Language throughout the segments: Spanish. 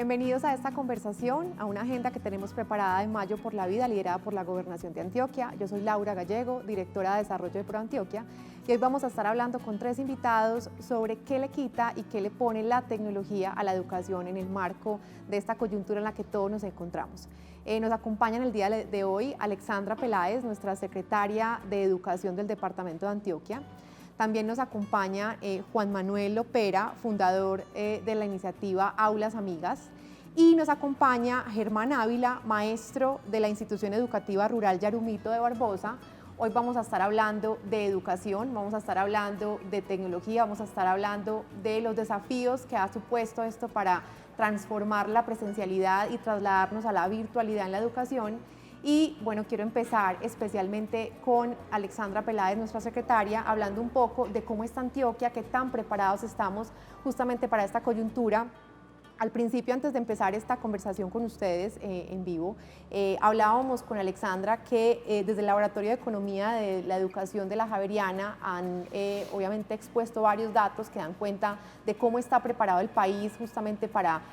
Bienvenidos a esta conversación, a una agenda que tenemos preparada en Mayo por la Vida, liderada por la Gobernación de Antioquia. Yo soy Laura Gallego, directora de Desarrollo de ProAntioquia, y hoy vamos a estar hablando con 3 invitados sobre qué le quita y qué le pone la tecnología a la educación en el marco de esta coyuntura en la que todos nos encontramos. Nos acompaña en el día de hoy Alexandra Peláez, nuestra secretaria de Educación del Departamento de Antioquia. También nos acompaña Juan Manuel Lopera, fundador de la iniciativa Aulas Amigas, y nos acompaña Germán Ávila, maestro de la Institución Educativa Rural Yarumito de Barbosa. Hoy vamos a estar hablando de educación, vamos a estar hablando de tecnología, vamos a estar hablando de los desafíos que ha supuesto esto para transformar la presencialidad y trasladarnos a la virtualidad en la educación. Y bueno, quiero empezar especialmente con Alexandra Peláez, nuestra secretaria, hablando un poco de cómo está Antioquia, qué tan preparados estamos justamente para esta coyuntura. Al principio, antes de empezar esta conversación con ustedes en vivo, hablábamos con Alexandra que desde el Laboratorio de Economía de la Educación de la Javeriana han obviamente expuesto varios datos que dan cuenta de cómo está preparado el país justamente para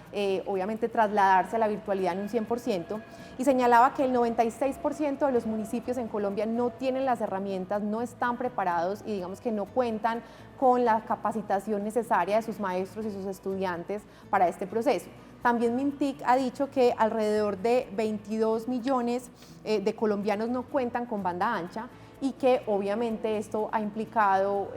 obviamente trasladarse a la virtualidad en un 100%, y señalaba que el 96% de los municipios en Colombia no tienen las herramientas, no están preparados y digamos que no cuentan con la capacitación necesaria de sus maestros y sus estudiantes para este proceso. También Mintic ha dicho que alrededor de 22 millones de colombianos no cuentan con banda ancha y que obviamente esto ha implicado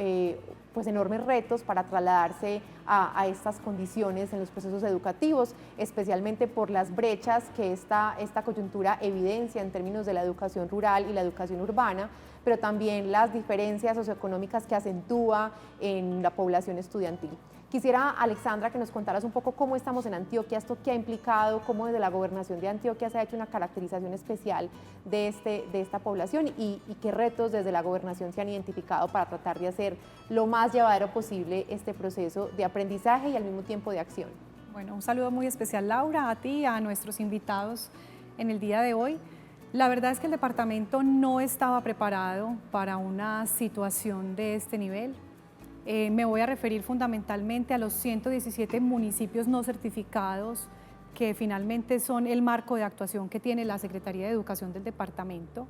pues enormes retos para trasladarse a estas condiciones en los procesos educativos, especialmente por las brechas que esta coyuntura evidencia en términos de la educación rural y la educación urbana, pero también las diferencias socioeconómicas que acentúa en la población estudiantil. Quisiera, Alexandra, que nos contaras un poco cómo estamos en Antioquia, esto qué ha implicado, cómo desde la Gobernación de Antioquia se ha hecho una caracterización especial de esta población y qué retos desde la Gobernación se han identificado para tratar de hacer lo más llevadero posible este proceso de aprendizaje y al mismo tiempo de acción. Bueno, un saludo muy especial, Laura, a ti y a nuestros invitados en el día de hoy. La verdad es que el departamento no estaba preparado para una situación de este nivel. Me voy a referir fundamentalmente a los 117 municipios no certificados que finalmente son el marco de actuación que tiene la Secretaría de Educación del departamento.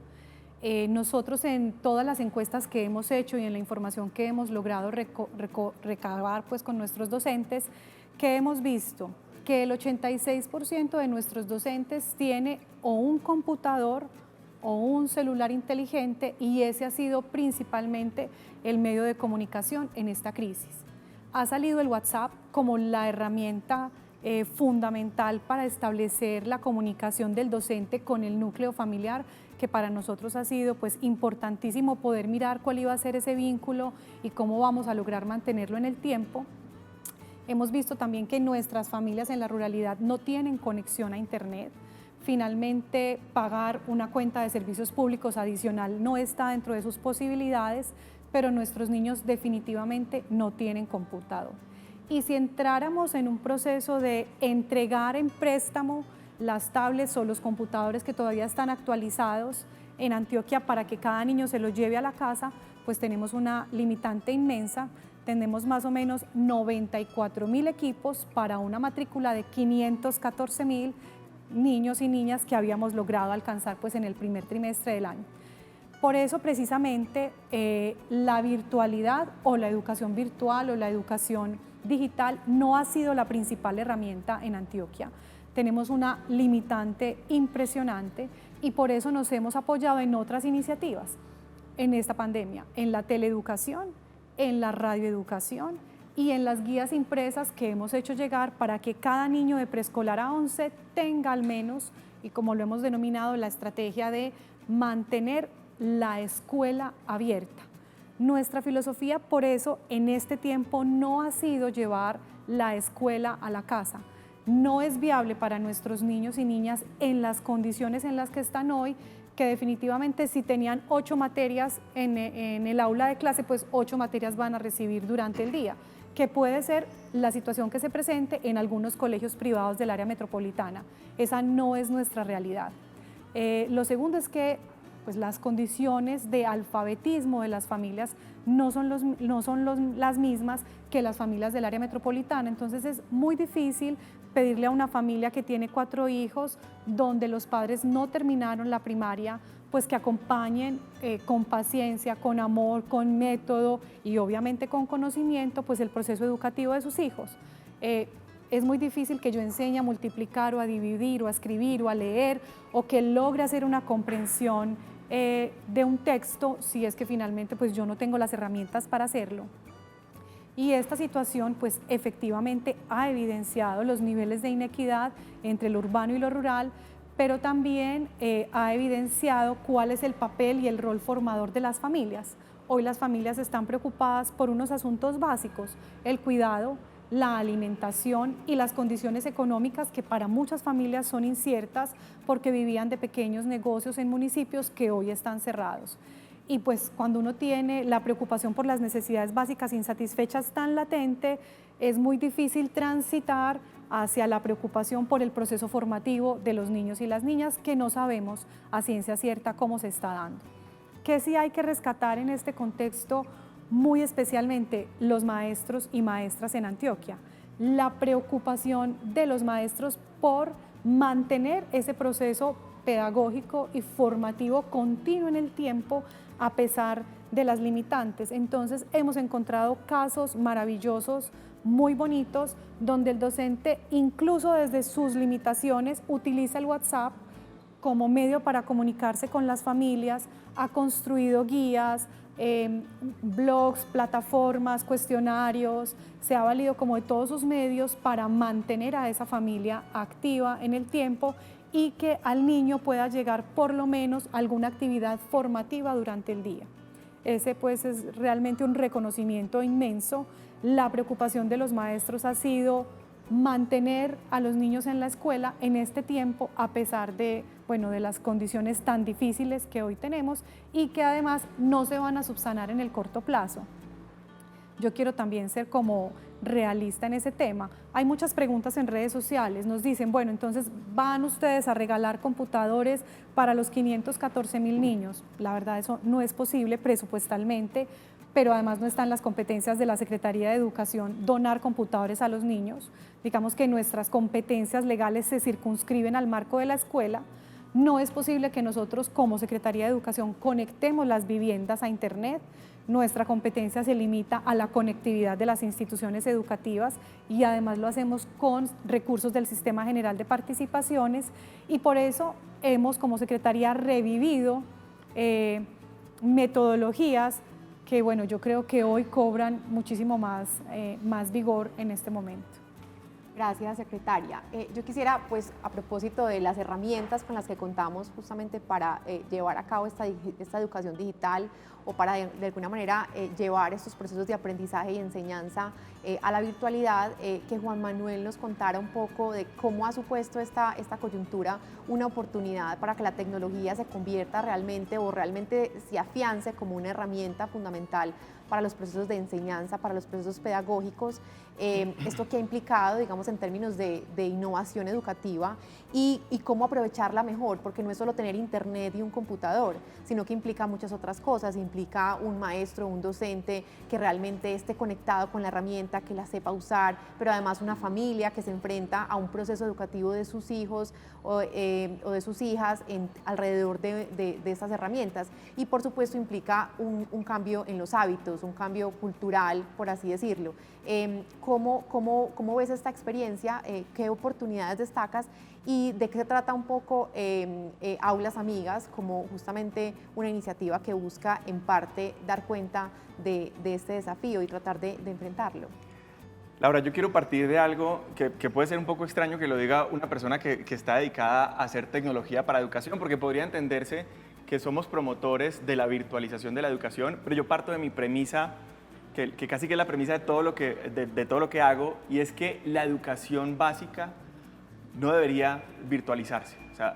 Nosotros en todas las encuestas que hemos hecho y en la información que hemos logrado recabar pues, con nuestros docentes, que hemos visto que el 86% de nuestros docentes tiene o un computador o un celular inteligente, y ese ha sido principalmente el medio de comunicación en esta crisis. Ha salido el WhatsApp como la herramienta fundamental para establecer la comunicación del docente con el núcleo familiar, que para nosotros ha sido pues importantísimo poder mirar cuál iba a ser ese vínculo y cómo vamos a lograr mantenerlo en el tiempo. Hemos visto también que nuestras familias en la ruralidad no tienen conexión a internet. Finalmente, pagar una cuenta de servicios públicos adicional no está dentro de sus posibilidades, pero nuestros niños definitivamente no tienen computador. Y si entráramos en un proceso de entregar en préstamo las tablets o los computadores que todavía están actualizados en Antioquia para que cada niño se los lleve a la casa, pues tenemos una limitante inmensa. Tenemos más o menos 94.000 equipos para una matrícula de 514.000 niños y niñas que habíamos logrado alcanzar pues, en el primer trimestre del año. Por eso precisamente la virtualidad o la educación virtual o la educación digital no ha sido la principal herramienta en Antioquia. Tenemos una limitante impresionante y por eso nos hemos apoyado en otras iniciativas en esta pandemia, en la teleeducación, en la radioeducación y en las guías impresas que hemos hecho llegar para que cada niño de preescolar a 11 tenga al menos, y como lo hemos denominado, la estrategia de mantener la escuela abierta. Nuestra filosofía, por eso, en este tiempo no ha sido llevar la escuela a la casa. No es viable para nuestros niños y niñas en las condiciones en las que están hoy, que definitivamente si tenían 8 materias en el aula de clase, pues 8 materias van a recibir durante el día, que puede ser la situación que se presente en algunos colegios privados del área metropolitana. Esa no es nuestra realidad. Lo segundo es que pues, las condiciones de alfabetismo de las familias no son las mismas que las familias del área metropolitana, entonces es muy difícil pedirle a una familia que tiene 4 hijos, donde los padres no terminaron la primaria, pues que acompañen con paciencia, con amor, con método y obviamente con conocimiento, pues el proceso educativo de sus hijos. Es muy difícil que yo enseñe a multiplicar o a dividir o a escribir o a leer o que logre hacer una comprensión de un texto si es que finalmente pues yo no tengo las herramientas para hacerlo. Y esta situación pues efectivamente ha evidenciado los niveles de inequidad entre lo urbano y lo rural, pero también ha evidenciado cuál es el papel y el rol formador de las familias. Hoy las familias están preocupadas por unos asuntos básicos, el cuidado, la alimentación y las condiciones económicas que para muchas familias son inciertas porque vivían de pequeños negocios en municipios que hoy están cerrados. Y pues cuando uno tiene la preocupación por las necesidades básicas insatisfechas tan latente, es muy difícil transitar hacia la preocupación por el proceso formativo de los niños y las niñas que no sabemos a ciencia cierta cómo se está dando. ¿Qué sí hay que rescatar en este contexto? Muy especialmente los maestros y maestras en Antioquia, la preocupación de los maestros por mantener ese proceso pedagógico y formativo continuo en el tiempo a pesar de las limitantes. Entonces hemos encontrado casos maravillosos, muy bonitos, donde el docente incluso desde sus limitaciones utiliza el WhatsApp como medio para comunicarse con las familias, ha construido guías, blogs, plataformas, cuestionarios, se ha valido como de todos sus medios para mantener a esa familia activa en el tiempo y que al niño pueda llegar por lo menos alguna actividad formativa durante el día. Ese pues es realmente un reconocimiento inmenso. La preocupación de los maestros ha sido mantener a los niños en la escuela en este tiempo a pesar de, bueno, de las condiciones tan difíciles que hoy tenemos y que además no se van a subsanar en el corto plazo. Yo quiero también ser como realista en ese tema. Hay muchas preguntas en redes sociales, nos dicen, bueno, entonces van ustedes a regalar computadores para los 514,000 niños. La verdad eso no es posible presupuestalmente, pero además no están las competencias de la Secretaría de Educación donar computadores a los niños. Digamos que nuestras competencias legales se circunscriben al marco de la escuela. No es posible que nosotros como Secretaría de Educación conectemos las viviendas a Internet. Nuestra competencia se limita a la conectividad de las instituciones educativas y además lo hacemos con recursos del Sistema General de Participaciones y por eso hemos como Secretaría revivido metodologías que bueno, yo creo que hoy cobran muchísimo más vigor en este momento. Gracias, secretaria. Yo quisiera, pues, a propósito de las herramientas con las que contamos justamente para llevar a cabo esta educación digital o para de alguna manera llevar estos procesos de aprendizaje y enseñanza a la virtualidad, que Juan Manuel nos contara un poco de cómo ha supuesto esta coyuntura una oportunidad para que la tecnología se convierta realmente o realmente se afiance como una herramienta fundamental para los procesos de enseñanza, para los procesos pedagógicos, esto que ha implicado, digamos, en términos de innovación educativa y cómo aprovecharla mejor, porque no es solo tener internet y un computador, sino que implica muchas otras cosas, implica un maestro, un docente que realmente esté conectado con la herramienta, que la sepa usar, pero además una familia que se enfrenta a un proceso educativo de sus hijos o de sus hijas alrededor de estas herramientas. Y por supuesto implica un cambio en los hábitos, un cambio cultural, por así decirlo. ¿Cómo ves esta experiencia? ¿Qué oportunidades destacas? ¿Y de qué se trata un poco Aulas Amigas, como justamente una iniciativa que busca en parte dar cuenta de este desafío y tratar de enfrentarlo? Laura, yo quiero partir de algo que puede ser un poco extraño que lo diga una persona que está dedicada a hacer tecnología para educación, porque podría entenderse que somos promotores de la virtualización de la educación, pero yo parto de mi premisa, que casi que es la premisa de todo lo que hago, y es que la educación básica no debería virtualizarse. O sea,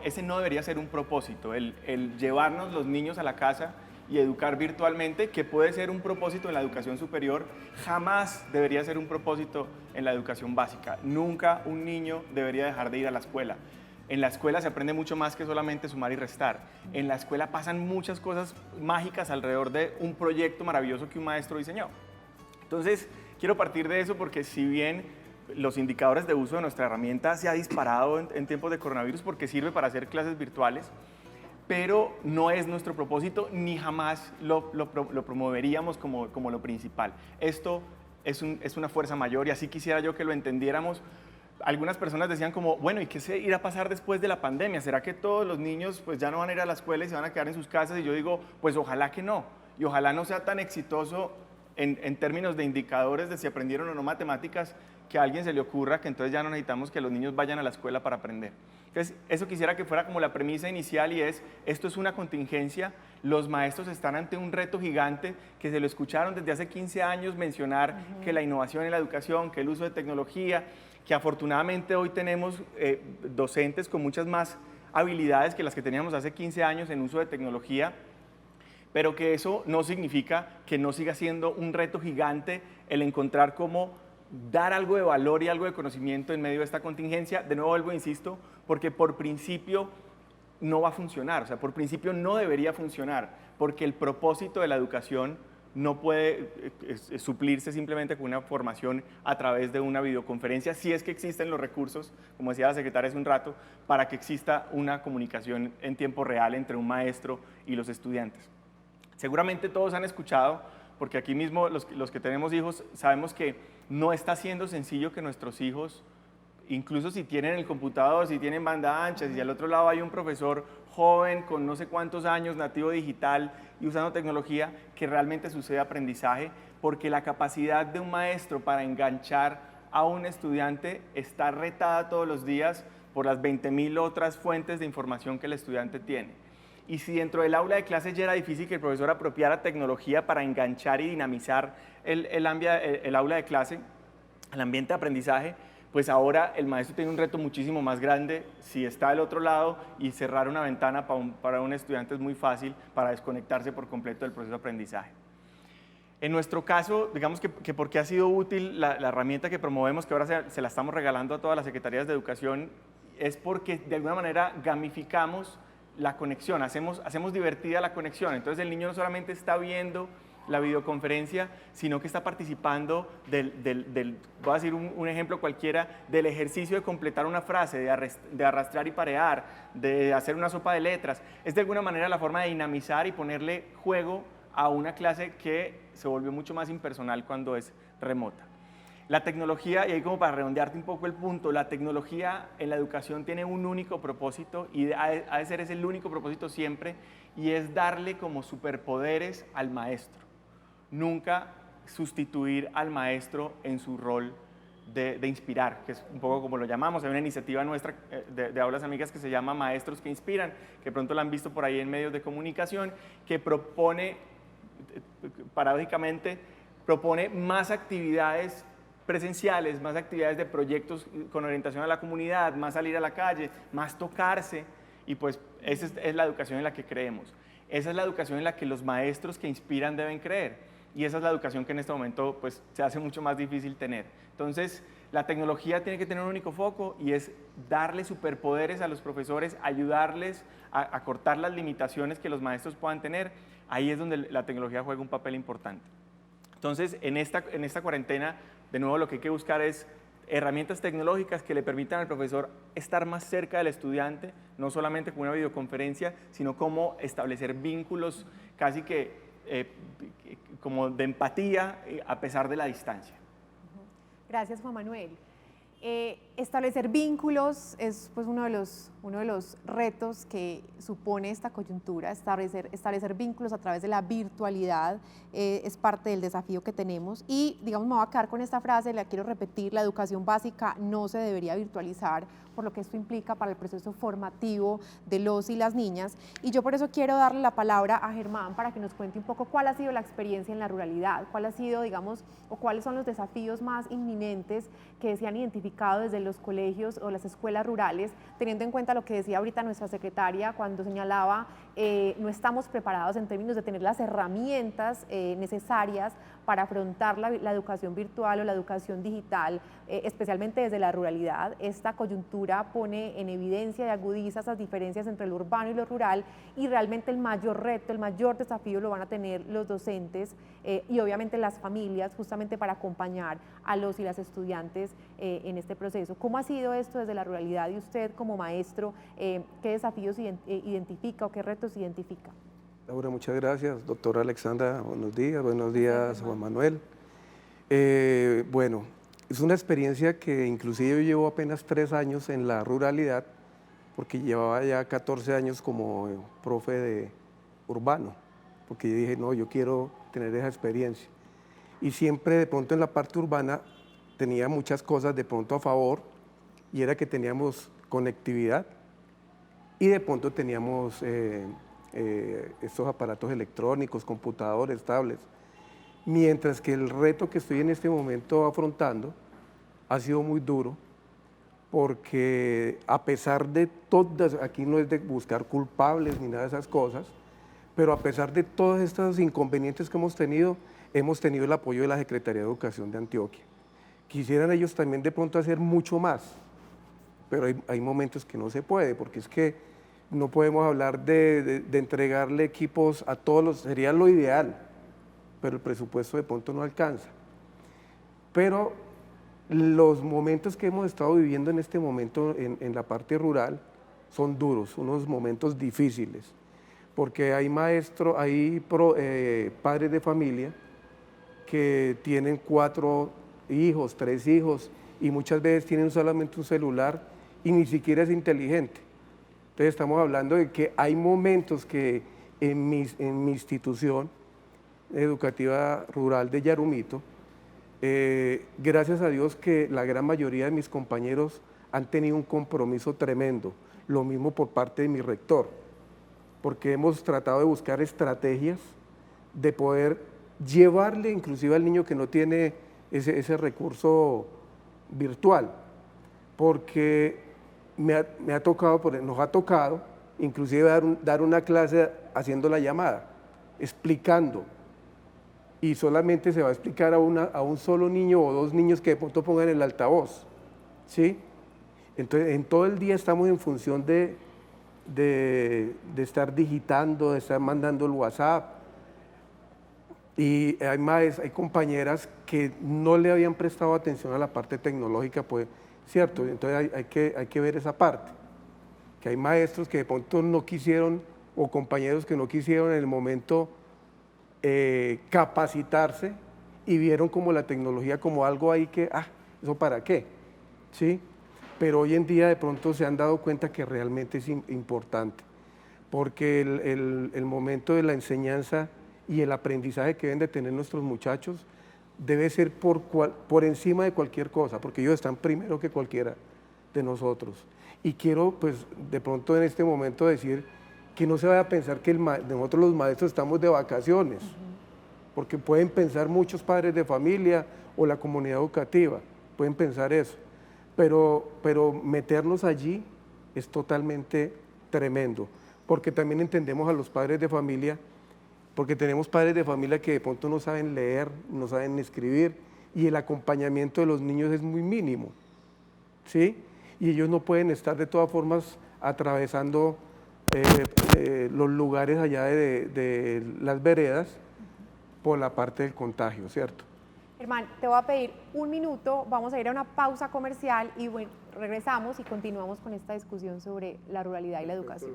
ese no debería ser un propósito, el llevarnos los niños a la casa y educar virtualmente, que puede ser un propósito en la educación superior, jamás debería ser un propósito en la educación básica. Nunca un niño debería dejar de ir a la escuela. En la escuela se aprende mucho más que solamente sumar y restar. En la escuela pasan muchas cosas mágicas alrededor de un proyecto maravilloso que un maestro diseñó. Entonces, quiero partir de eso porque si bien los indicadores de uso de nuestra herramienta se ha disparado en tiempos de coronavirus porque sirve para hacer clases virtuales, pero no es nuestro propósito ni jamás lo promoveríamos como lo principal. Esto es una fuerza mayor y así quisiera yo que lo entendiéramos. Algunas personas decían como, bueno, ¿y qué se irá a pasar después de la pandemia? ¿Será que todos los niños pues ya no van a ir a la escuela y se van a quedar en sus casas? Y yo digo, pues ojalá que no. Y ojalá no sea tan exitoso en términos de indicadores de si aprendieron o no matemáticas, que a alguien se le ocurra que entonces ya no necesitamos que los niños vayan a la escuela para aprender. Entonces, eso quisiera que fuera como la premisa inicial y esto es una contingencia, los maestros están ante un reto gigante que se lo escucharon desde hace 15 años mencionar que la innovación en la educación, que el uso de tecnología, que afortunadamente hoy tenemos docentes con muchas más habilidades que las que teníamos hace 15 años en uso de tecnología, pero que eso no significa que no siga siendo un reto gigante el encontrar cómo dar algo de valor y algo de conocimiento en medio de esta contingencia. De nuevo vuelvo, insisto, porque por principio no va a funcionar, o sea, por principio no debería funcionar, porque el propósito de la educación no puede suplirse simplemente con una formación a través de una videoconferencia, si es que existen los recursos, como decía la secretaria hace un rato, para que exista una comunicación en tiempo real entre un maestro y los estudiantes. Seguramente todos han escuchado, porque aquí mismo los que tenemos hijos sabemos que no está siendo sencillo que nuestros hijos, incluso si tienen el computador, si tienen banda ancha, si al otro lado hay un profesor joven con no sé cuántos años, nativo digital y usando tecnología, que realmente sucede aprendizaje, porque la capacidad de un maestro para enganchar a un estudiante está retada todos los días por las 20.000 otras fuentes de información que el estudiante tiene. Y si dentro del aula de clase ya era difícil que el profesor apropiara tecnología para enganchar y dinamizar el aula de clase, el ambiente de aprendizaje, pues ahora el maestro tiene un reto muchísimo más grande. Si está del otro lado y cerrar una ventana para un estudiante es muy fácil para desconectarse por completo del proceso de aprendizaje. En nuestro caso, digamos que porque ha sido útil la herramienta que promovemos, que ahora se la estamos regalando a todas las secretarías de educación, es porque de alguna manera gamificamos la conexión, hacemos divertida la conexión. Entonces el niño no solamente está viendo la videoconferencia, sino que está participando voy a decir un ejemplo cualquiera, del ejercicio de completar una frase, de arrastrar y parear, de hacer una sopa de letras. Es de alguna manera la forma de dinamizar y ponerle juego a una clase que se volvió mucho más impersonal cuando es remota. La tecnología, y ahí como para redondearte un poco el punto, la tecnología en la educación tiene un único propósito y ha de ser ese el único propósito siempre, y es darle como superpoderes al maestro. Nunca sustituir al maestro en su rol de inspirar, que es un poco como lo llamamos. Hay una iniciativa nuestra de Aulas Amigas que se llama Maestros que Inspiran, que pronto la han visto por ahí en medios de comunicación, que propone, paradójicamente, propone más actividades presenciales, más actividades de proyectos con orientación a la comunidad, más salir a la calle, más tocarse, y pues esa es la educación en la que creemos. Esa es la educación en la que los maestros que inspiran deben creer. Y esa es la educación que en este momento pues, se hace mucho más difícil tener. Entonces, la tecnología tiene que tener un único foco y es darle superpoderes a los profesores, ayudarles a cortar las limitaciones que los maestros puedan tener. Ahí es donde la tecnología juega un papel importante. Entonces, en esta cuarentena, de nuevo lo que hay que buscar es herramientas tecnológicas que le permitan al profesor estar más cerca del estudiante, no solamente con una videoconferencia, sino cómo establecer vínculos casi que como de empatía a pesar de la distancia. Gracias, Juan Manuel. Establecer vínculos es pues, uno de los retos que supone esta coyuntura. Establecer vínculos a través de la virtualidad es parte del desafío que tenemos. Y, digamos, me voy a quedar con esta frase, la quiero repetir: la educación básica no se debería virtualizar, por lo que esto implica para el proceso formativo de los y las niñas. Y yo por eso quiero darle la palabra a Germán para que nos cuente un poco cuál ha sido la experiencia en la ruralidad, cuál ha sido, digamos, o cuáles son los desafíos más inminentes que se han identificado desde los colegios o las escuelas rurales, teniendo en cuenta lo que decía ahorita nuestra secretaria cuando señalaba no estamos preparados en términos de tener las herramientas necesarias para afrontar la educación virtual o la educación digital, especialmente desde la ruralidad. Esta coyuntura pone en evidencia y agudiza esas diferencias entre lo urbano y lo rural, y realmente el mayor reto, el mayor desafío lo van a tener los docentes y obviamente las familias, justamente para acompañar a los y las estudiantes en este proceso. ¿Cómo ha sido esto desde la ruralidad y usted como maestro, qué desafíos identifica o qué retos identifica? Laura, muchas gracias. Doctora Alexandra, buenos días Juan Manuel. Bueno, es una experiencia que inclusive yo llevo apenas 3 años en la ruralidad, porque llevaba ya 14 años como profe de urbano, porque yo dije, no, yo quiero tener esa experiencia. Y siempre de pronto en la parte urbana tenía muchas cosas de pronto a favor, y era que teníamos conectividad y de pronto teníamos estos aparatos electrónicos, computadores, tablets, mientras que el reto que estoy en este momento afrontando ha sido muy duro, porque a pesar de todas, aquí no es de buscar culpables ni nada de esas cosas, pero a pesar de todos estos inconvenientes que hemos tenido el apoyo de la Secretaría de Educación de Antioquia. Quisieran ellos también de pronto hacer mucho más, pero hay momentos que no se puede, porque es que no podemos hablar de entregarle equipos a todos sería lo ideal, pero el presupuesto de pronto no alcanza. Pero los momentos que hemos estado viviendo en este momento en la parte rural son duros, unos momentos difíciles, porque hay maestros, padres de familia que tienen 4 hijos, 3 hijos, y muchas veces tienen solamente un celular y ni siquiera es inteligente. Entonces estamos hablando de que hay momentos que en mi institución educativa rural de Yarumito, gracias a Dios que la gran mayoría de mis compañeros han tenido un compromiso tremendo, lo mismo por parte de mi rector, porque hemos tratado de buscar estrategias de poder llevarle inclusive al niño que no tiene ese recurso virtual, porque nos ha tocado inclusive dar una clase haciendo la llamada, explicando, y solamente se va a explicar a un solo niño o 2 niños que de pronto pongan el altavoz, ¿sí? Entonces, en todo el día estamos en función de estar digitando, de estar mandando el WhatsApp, y hay compañeras que no le habían prestado atención a la parte tecnológica, pues, ¿cierto? Entonces hay que ver esa parte, que hay maestros que de pronto no quisieron, o compañeros que no quisieron en el momento capacitarse, y vieron como la tecnología como algo ahí que, ¿eso para qué? ¿Sí? Pero hoy en día de pronto se han dado cuenta que realmente es importante, porque el momento de la enseñanza y el aprendizaje que deben de tener nuestros muchachos debe ser por encima de cualquier cosa, porque ellos están primero que cualquiera de nosotros. Y quiero, pues, de pronto en este momento decir que no se vaya a pensar que nosotros los maestros estamos de vacaciones, porque pueden pensar muchos padres de familia o la comunidad educativa, pueden pensar eso, pero meternos allí es totalmente tremendo, porque también entendemos a los padres de familia, porque tenemos padres de familia que de pronto no saben leer, no saben escribir, y el acompañamiento de los niños es muy mínimo, ¿sí? Y ellos no pueden estar de todas formas atravesando los lugares allá de las veredas por la parte del contagio, ¿cierto? Germán, te voy a pedir 1 minuto, vamos a ir a una pausa comercial y bueno, regresamos y continuamos con esta discusión sobre la ruralidad y la educación.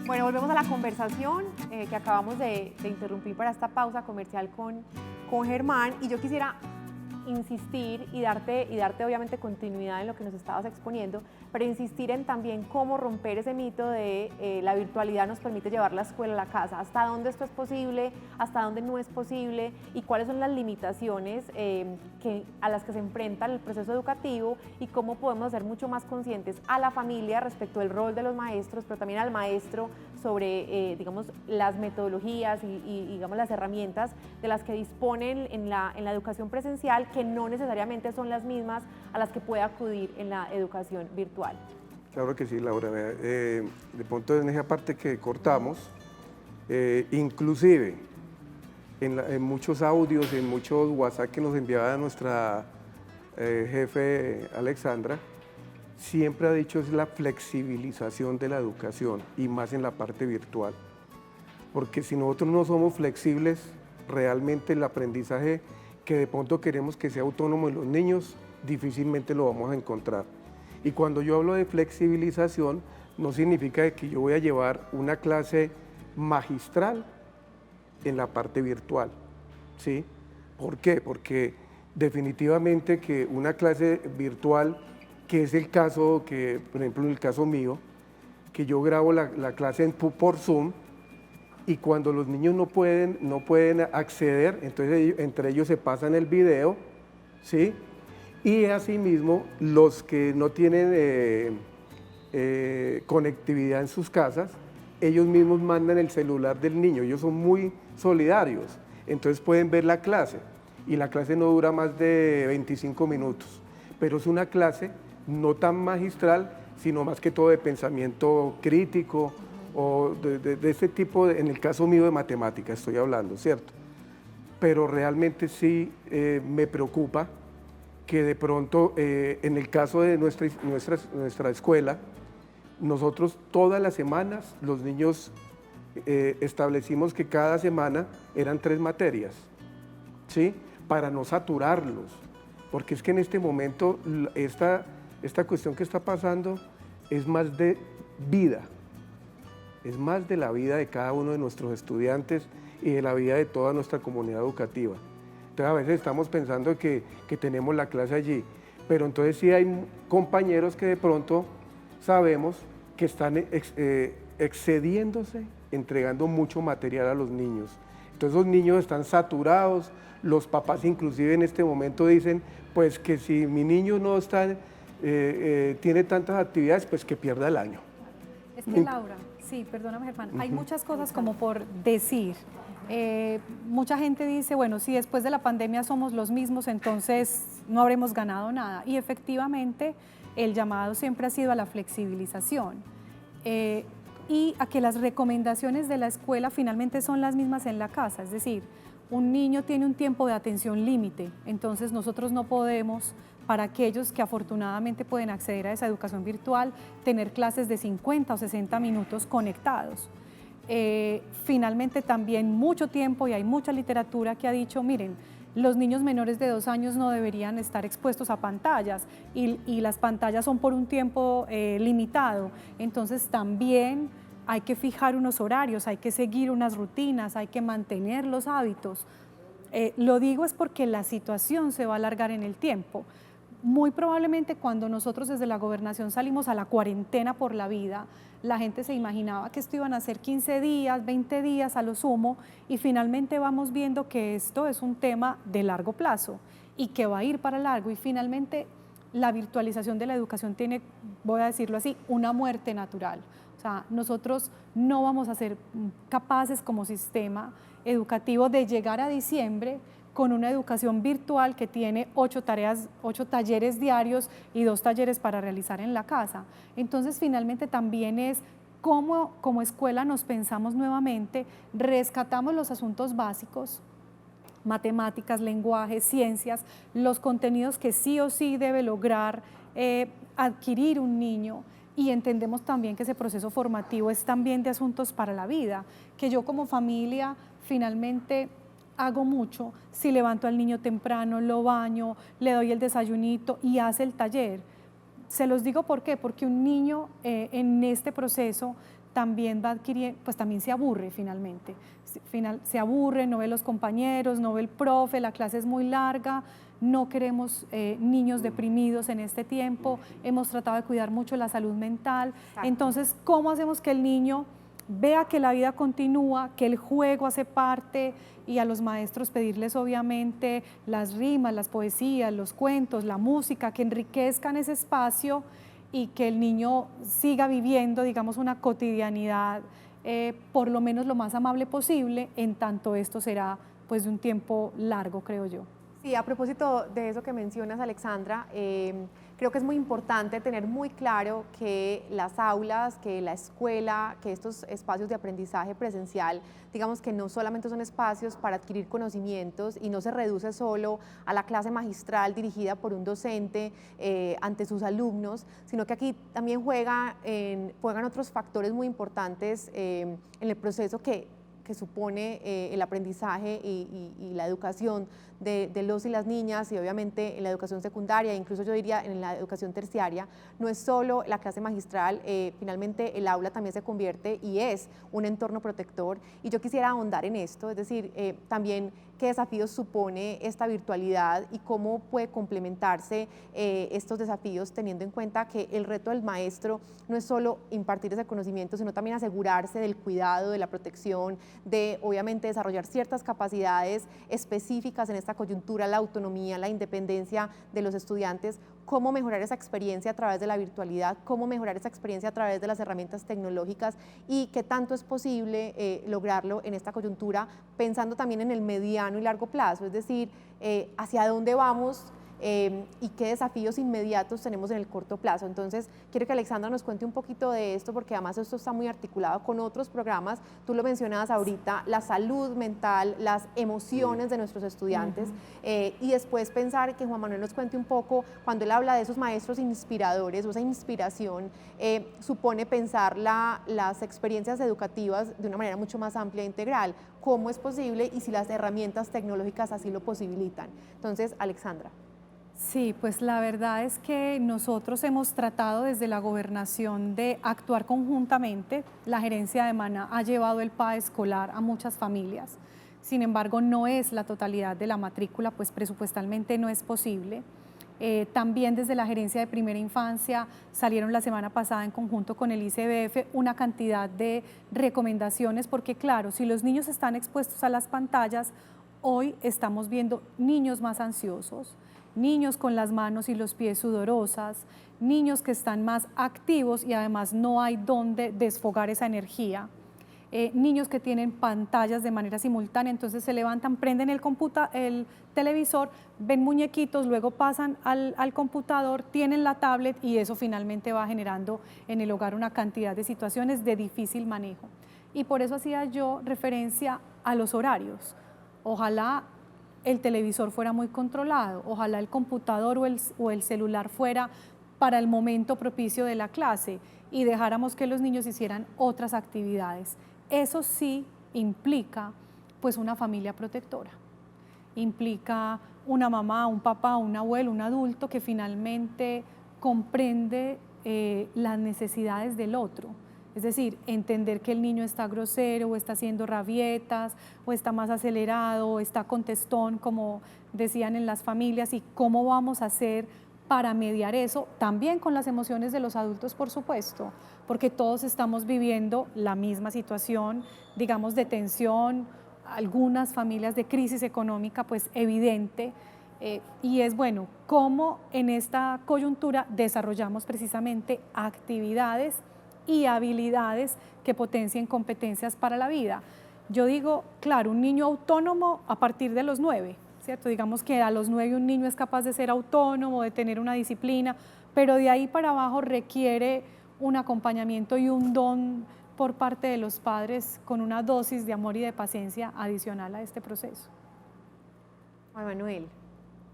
Bueno, volvemos a la conversación que acabamos de interrumpir para esta pausa comercial con Germán, y yo quisiera insistir y darte obviamente continuidad en lo que nos estabas exponiendo, pero insistir en también cómo romper ese mito de la virtualidad nos permite llevar la escuela a la casa, hasta dónde esto es posible, hasta dónde no es posible y cuáles son las limitaciones a las que se enfrenta el proceso educativo y cómo podemos ser mucho más conscientes a la familia respecto del rol de los maestros, pero también al maestro sobre, digamos, las metodologías y digamos, las herramientas de las que disponen en la educación presencial, que no necesariamente son las mismas a las que puede acudir en la educación virtual. Claro que sí, Laura. De pronto en esa parte que cortamos, inclusive en muchos audios, en muchos WhatsApp que nos enviaba nuestra jefe Alexandra, siempre ha dicho es la flexibilización de la educación y más en la parte virtual. Porque si nosotros no somos flexibles, realmente el aprendizaje que de pronto queremos que sea autónomo en los niños, difícilmente lo vamos a encontrar. Y cuando yo hablo de flexibilización, no significa que yo voy a llevar una clase magistral en la parte virtual, ¿sí? ¿Por qué? Porque definitivamente que una clase virtual, que es el caso que, por ejemplo, en el caso mío, que yo grabo la clase por Zoom y cuando los niños no pueden acceder, entonces entre ellos se pasan el video, ¿sí? Y asimismo, los que no tienen conectividad en sus casas, ellos mismos mandan el celular del niño, ellos son muy solidarios, entonces pueden ver la clase y la clase no dura más de 25 minutos, pero es una clase no tan magistral, sino más que todo de pensamiento crítico o de ese tipo, en el caso mío de matemáticas estoy hablando, ¿cierto? Pero realmente sí me preocupa que de pronto, en el caso de nuestra escuela, nosotros todas las semanas, los niños establecimos que cada semana eran 3 materias, ¿sí? Para no saturarlos, porque es que en este momento esta cuestión que está pasando es más de vida, es más de la vida de cada uno de nuestros estudiantes y de la vida de toda nuestra comunidad educativa. Entonces a veces estamos pensando que tenemos la clase allí, pero entonces sí hay compañeros que de pronto sabemos que están excediéndose, entregando mucho material a los niños. Entonces los niños están saturados, los papás inclusive en este momento dicen, pues que si mi niño no está, tiene tantas actividades, pues que pierda el año. Es que Laura, sí, perdóname Germán, hay muchas cosas como por decir. Mucha gente dice, bueno, si después de la pandemia somos los mismos, entonces no habremos ganado nada. Y efectivamente, el llamado siempre ha sido a la flexibilización y a que las recomendaciones de la escuela finalmente son las mismas en la casa. Es decir, un niño tiene un tiempo de atención límite, entonces nosotros no podemos, para aquellos que afortunadamente pueden acceder a esa educación virtual, tener clases de 50 o 60 minutos conectados. Finalmente también mucho tiempo y hay mucha literatura que ha dicho, miren, los niños menores de 2 años no deberían estar expuestos a pantallas y las pantallas son por un tiempo limitado, entonces también hay que fijar unos horarios, hay que seguir unas rutinas, hay que mantener los hábitos. Lo digo es porque la situación se va a alargar en el tiempo. Muy probablemente cuando nosotros desde la gobernación salimos a la cuarentena por la vida, la gente se imaginaba que esto iban a ser 15 días, 20 días a lo sumo, y finalmente vamos viendo que esto es un tema de largo plazo y que va a ir para largo, y finalmente la virtualización de la educación tiene, voy a decirlo así, una muerte natural. O sea, nosotros no vamos a ser capaces como sistema educativo de llegar a diciembre con una educación virtual que tiene 8 talleres diarios y 2 talleres para realizar en la casa. Entonces, finalmente también es cómo como escuela nos pensamos nuevamente, rescatamos los asuntos básicos, matemáticas, lenguaje, ciencias, los contenidos que sí o sí debe lograr adquirir un niño, y entendemos también que ese proceso formativo es también de asuntos para la vida, que yo como familia finalmente hago mucho si levanto al niño temprano, lo baño, le doy el desayunito y hace el taller. Se los digo ¿por qué? Porque un niño en este proceso también va a adquirir, pues también se aburre finalmente. se aburre, no ve los compañeros, no ve el profe, la clase es muy larga, no queremos niños deprimidos en este tiempo, hemos tratado de cuidar mucho la salud mental. Exacto. Entonces, ¿cómo hacemos que el niño vea que la vida continúa, que el juego hace parte, y a los maestros pedirles obviamente las rimas, las poesías, los cuentos, la música, que enriquezcan ese espacio y que el niño siga viviendo, digamos, una cotidianidad por lo menos lo más amable posible, en tanto esto será pues de un tiempo largo, creo yo. Sí, a propósito de eso que mencionas, Alexandra, creo que es muy importante tener muy claro que las aulas, que la escuela, que estos espacios de aprendizaje presencial, digamos que no solamente son espacios para adquirir conocimientos y no se reduce solo a la clase magistral dirigida por un docente ante sus alumnos, sino que aquí también juegan otros factores muy importantes en el proceso que supone el aprendizaje y la educación de los y las niñas, y obviamente en la educación secundaria, incluso yo diría en la educación terciaria. No es solo la clase magistral, finalmente el aula también se convierte y es un entorno protector, y yo quisiera ahondar en esto, es decir, también qué desafíos supone esta virtualidad y cómo puede complementarse estos desafíos, teniendo en cuenta que el reto del maestro no es solo impartir ese conocimiento, sino también asegurarse del cuidado, de la protección, de obviamente desarrollar ciertas capacidades específicas en esta coyuntura, la autonomía, la independencia de los estudiantes, cómo mejorar esa experiencia a través de la virtualidad, cómo mejorar esa experiencia a través de las herramientas tecnológicas, y qué tanto es posible lograrlo en esta coyuntura, pensando también en el mediano y largo plazo, es decir, hacia dónde vamos y qué desafíos inmediatos tenemos en el corto plazo. Entonces, quiero que Alexandra nos cuente un poquito de esto, porque además esto está muy articulado con otros programas. Tú lo mencionabas ahorita, la salud mental, las emociones de nuestros estudiantes, y después pensar que Juan Manuel nos cuente un poco, cuando él habla de esos maestros inspiradores o esa inspiración, supone pensar las experiencias educativas de una manera mucho más amplia e integral. ¿Cómo es posible y si las herramientas tecnológicas así lo posibilitan? Entonces, Alexandra. Sí, pues la verdad es que nosotros hemos tratado desde la gobernación de actuar conjuntamente. La gerencia de Maná ha llevado el PAE escolar a muchas familias. Sin embargo, no es la totalidad de la matrícula, pues presupuestalmente no es posible. También desde la gerencia de primera infancia salieron la semana pasada en conjunto con el ICBF una cantidad de recomendaciones, porque claro, si los niños están expuestos a las pantallas, hoy estamos viendo niños más ansiosos, niños con las manos y los pies sudorosas, niños que están más activos y además no hay dónde desfogar esa energía, niños que tienen pantallas de manera simultánea, entonces se levantan, prenden el televisor, ven muñequitos, luego pasan al computador, tienen la tablet, y eso finalmente va generando en el hogar una cantidad de situaciones de difícil manejo. Y por eso hacía yo referencia a los horarios. Ojalá el televisor fuera muy controlado, ojalá el computador o el celular fuera para el momento propicio de la clase y dejáramos que los niños hicieran otras actividades. Eso sí implica pues una familia protectora, implica una mamá, un papá, un abuelo, un adulto que finalmente comprende las necesidades del otro. Es decir, entender que el niño está grosero o está haciendo rabietas o está más acelerado o está contestón, como decían en las familias, y cómo vamos a hacer para mediar eso, también con las emociones de los adultos, por supuesto, porque todos estamos viviendo la misma situación, digamos, de tensión, algunas familias de crisis económica, pues evidente, y es bueno, cómo en esta coyuntura desarrollamos precisamente actividades y habilidades que potencien competencias para la vida. Yo digo, claro, un niño autónomo a partir de los 9, ¿cierto? Digamos que a los 9 un niño es capaz de ser autónomo, de tener una disciplina, pero de ahí para abajo requiere un acompañamiento y un don por parte de los padres con una dosis de amor y de paciencia adicional a este proceso. Juan Manuel.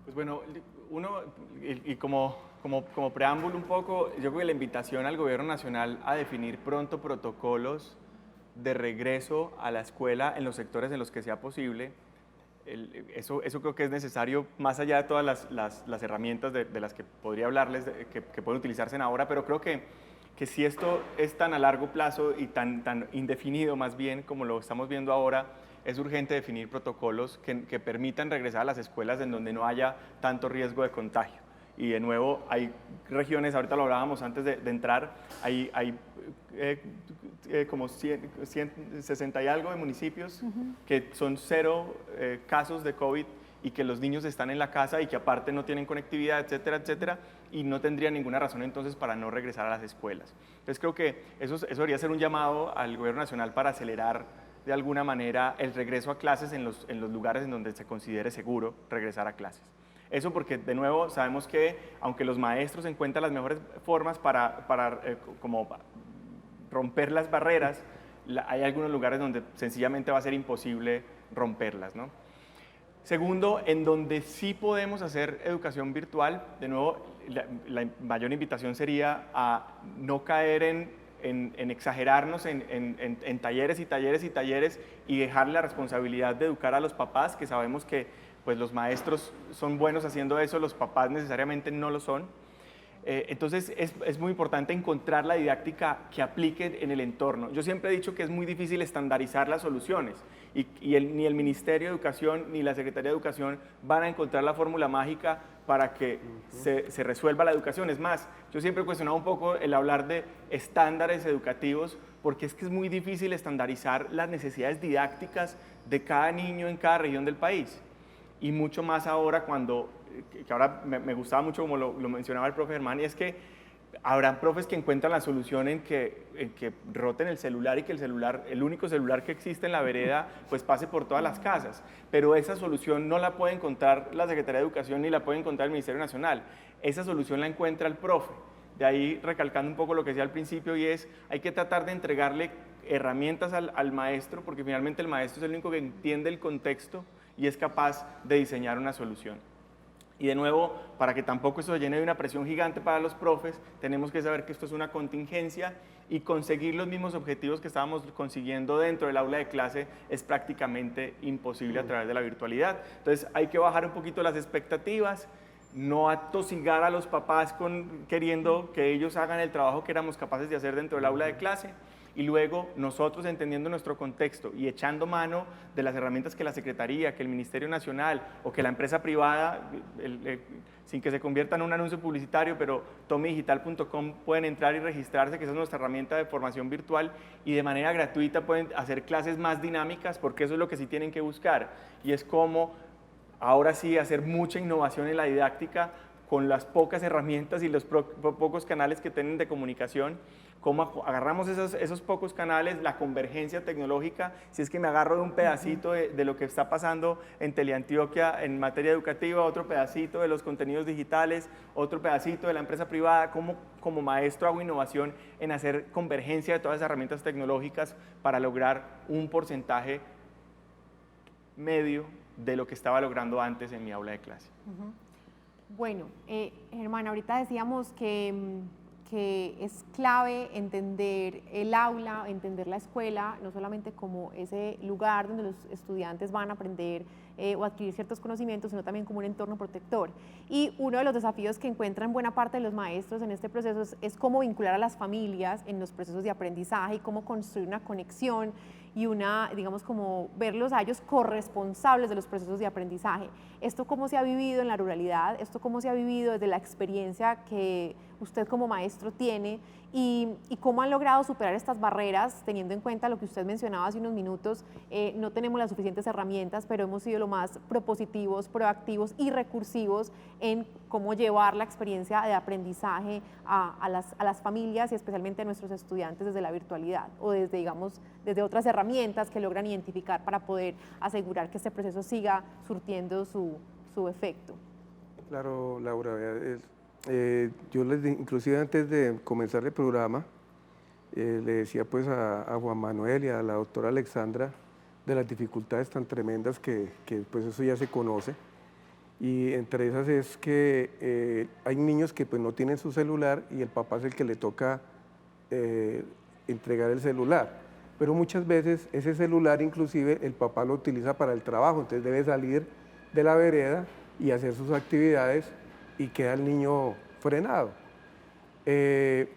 Pues bueno, y como preámbulo un poco, yo creo que la invitación al gobierno nacional a definir pronto protocolos de regreso a la escuela en los sectores en los que sea posible, eso creo que es necesario, más allá de todas las herramientas de las que podría hablarles, que pueden utilizarse en ahora, pero creo que si esto es tan a largo plazo y tan indefinido más bien como lo estamos viendo ahora, es urgente definir protocolos que permitan regresar a las escuelas en donde no haya tanto riesgo de contagio. Y de nuevo, hay regiones, ahorita lo hablábamos antes de entrar, hay como 160 y algo de municipios que son 0 casos de COVID y que los niños están en la casa y que aparte no tienen conectividad, etcétera, etcétera, y no tendría ninguna razón entonces para no regresar a las escuelas. Entonces creo que eso debería ser un llamado al gobierno nacional para acelerar de alguna manera el regreso a clases en los lugares en donde se considere seguro regresar a clases. Eso porque, de nuevo, sabemos que aunque los maestros encuentran las mejores formas para como romper las barreras, hay algunos lugares donde sencillamente va a ser imposible romperlas, ¿no? Segundo, en donde sí podemos hacer educación virtual, de nuevo, la mayor invitación sería a no caer en exagerarnos en talleres y talleres y talleres y dejar la responsabilidad de educar a los papás, que sabemos que pues los maestros son buenos haciendo eso, los papás necesariamente no lo son. Entonces es muy importante encontrar la didáctica que aplique en el entorno. Yo siempre he dicho que es muy difícil estandarizar las soluciones y ni el Ministerio de Educación ni la Secretaría de Educación van a encontrar la fórmula mágica para que se resuelva la educación. Es más, yo siempre he cuestionado un poco el hablar de estándares educativos porque es que es muy difícil estandarizar las necesidades didácticas de cada niño en cada región del país. Y mucho más ahora que ahora me gustaba mucho como lo mencionaba el profe Germán, y es que habrán profes que encuentran la solución en que roten el celular y que el único celular que existe en la vereda, pues pase por todas las casas. Pero esa solución no la puede encontrar la Secretaría de Educación ni la puede encontrar el Ministerio Nacional. Esa solución la encuentra el profe. De ahí recalcando un poco lo que decía al principio, y es, hay que tratar de entregarle herramientas al maestro, porque finalmente el maestro es el único que entiende el contexto y es capaz de diseñar una solución. Y de nuevo, para que tampoco eso se llene de una presión gigante para los profes, tenemos que saber que esto es una contingencia y conseguir los mismos objetivos que estábamos consiguiendo dentro del aula de clase es prácticamente imposible a través de la virtualidad. Entonces hay que bajar un poquito las expectativas, no atosigar a los papás queriendo que ellos hagan el trabajo que éramos capaces de hacer dentro del aula de clase, y luego nosotros entendiendo nuestro contexto y echando mano de las herramientas que la Secretaría, que el Ministerio Nacional o que la empresa privada, sin que se convierta en un anuncio publicitario, pero tomedigital.com pueden entrar y registrarse, que esa es nuestra herramienta de formación virtual, y de manera gratuita pueden hacer clases más dinámicas, porque eso es lo que sí tienen que buscar, y es como ahora sí hacer mucha innovación en la didáctica con las pocas herramientas y los pocos canales que tienen de comunicación. Cómo agarramos esos pocos canales, la convergencia tecnológica, si es que me agarro de un pedacito de lo que está pasando en Teleantioquia en materia educativa, otro pedacito de los contenidos digitales, otro pedacito de la empresa privada, cómo como maestro hago innovación en hacer convergencia de todas esas herramientas tecnológicas para lograr un porcentaje medio de lo que estaba logrando antes en mi aula de clase. Bueno, Germán, ahorita decíamos que es clave entender el aula, entender la escuela, no solamente como ese lugar donde los estudiantes van a aprender o adquirir ciertos conocimientos, sino también como un entorno protector. Y uno de los desafíos que encuentran buena parte de los maestros en este proceso es cómo vincular a las familias en los procesos de aprendizaje y cómo construir una conexión y digamos, como verlos a ellos corresponsables de los procesos de aprendizaje. ¿Esto cómo se ha vivido en la ruralidad? ¿Esto cómo se ha vivido desde la experiencia que usted como maestro tiene? ¿Y cómo han logrado superar estas barreras, teniendo en cuenta lo que usted mencionaba hace unos minutos? No tenemos las suficientes herramientas, pero hemos sido lo más propositivos, proactivos y recursivos en cómo llevar la experiencia de aprendizaje a las familias y especialmente a nuestros estudiantes desde la virtualidad o desde, digamos, desde otras herramientas que logran identificar para poder asegurar que este proceso siga surtiendo su efecto. Claro, Laura, yo inclusive antes de comenzar el programa, le decía pues a Juan Manuel y a la doctora Alexandra de las dificultades tan tremendas que pues eso ya se conoce, y entre esas es que hay niños que pues no tienen su celular y el papá es el que le toca entregar el celular, pero muchas veces ese celular inclusive el papá lo utiliza para el trabajo, entonces debe salir de la vereda y hacer sus actividades y queda el niño frenado. ¿Qué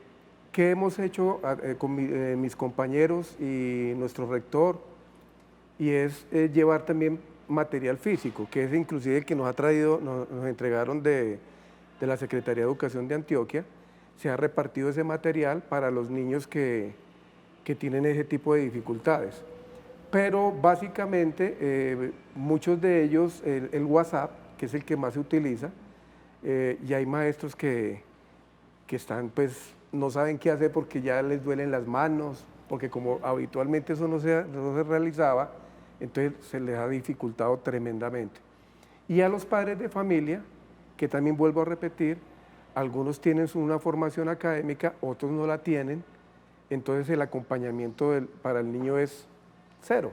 hemos hecho con mis compañeros y nuestro rector? y es llevar también material físico, que es inclusive el que nos ha traído, nos entregaron de la Secretaría de Educación de Antioquia. Se ha repartido ese material para los niños que tienen ese tipo de dificultades. Pero básicamente muchos de ellos, el WhatsApp, que es el que más se utiliza, y hay maestros que están, pues, no saben qué hacer porque ya les duelen las manos, porque como habitualmente eso no se realizaba, entonces se les ha dificultado tremendamente. Y a los padres de familia, que también vuelvo a repetir, algunos tienen una formación académica, otros no la tienen, entonces el acompañamiento para el niño es cero.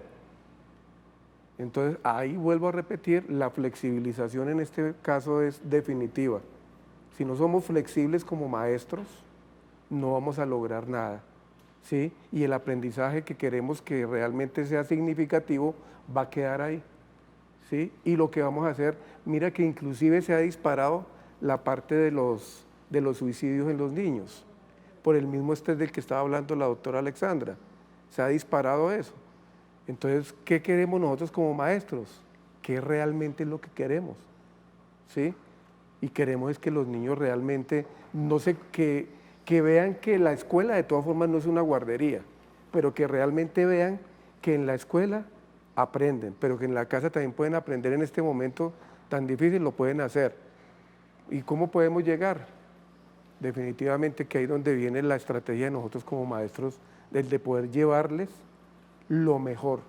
Entonces ahí vuelvo a repetir, la flexibilización en este caso es definitiva. Si no somos flexibles como maestros, no vamos a lograr nada, ¿sí? Y el aprendizaje que queremos que realmente sea significativo va a quedar ahí, ¿sí? Y lo que vamos a hacer, mira que inclusive se ha disparado la parte de los suicidios en los niños, por el mismo estrés del que estaba hablando la doctora Alexandra, se ha disparado eso. Entonces, ¿qué queremos nosotros como maestros? ¿Qué realmente es lo que queremos? ¿Sí? Y queremos es que los niños realmente, no sé, que vean que la escuela de todas formas no es una guardería, pero que realmente vean que en la escuela aprenden, pero que en la casa también pueden aprender en este momento tan difícil, lo pueden hacer. ¿Y cómo podemos llegar? Definitivamente que ahí es donde viene la estrategia de nosotros como maestros, de poder llevarles lo mejor,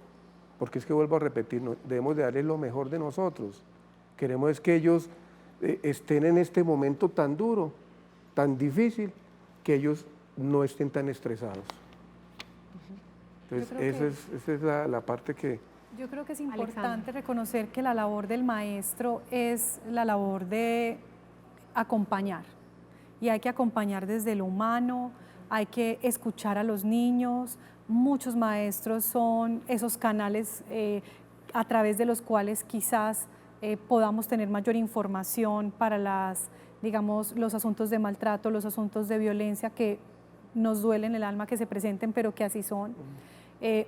porque es que vuelvo a repetir, debemos de darles lo mejor de nosotros. Queremos es que ellos estén en este momento tan duro, tan difícil, que ellos no estén tan estresados. Entonces, esa es la parte que... Yo creo que es importante reconocer que la labor del maestro es la labor de acompañar, y hay que acompañar desde lo humano, hay que escuchar a los niños. Muchos maestros son esos canales a través de los cuales quizás podamos tener mayor información para digamos, los asuntos de maltrato, los asuntos de violencia que nos duelen el alma que se presenten, pero que así son.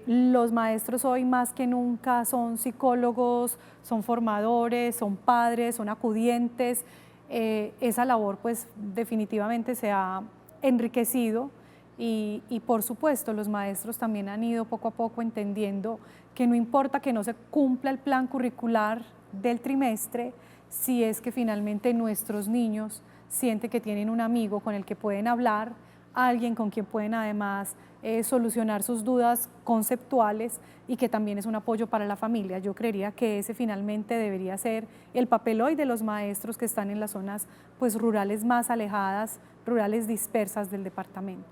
Los maestros hoy más que nunca son psicólogos, son formadores, son padres, son acudientes. Esa labor pues definitivamente se ha enriquecido y por supuesto los maestros también han ido poco a poco entendiendo que no importa que no se cumpla el plan curricular del trimestre, si es que finalmente nuestros niños sienten que tienen un amigo con el que pueden hablar, alguien con quien pueden además solucionar sus dudas conceptuales y que también es un apoyo para la familia. Yo creería que ese finalmente debería ser el papel hoy de los maestros que están en las zonas pues, rurales más alejadas, rurales dispersas del departamento.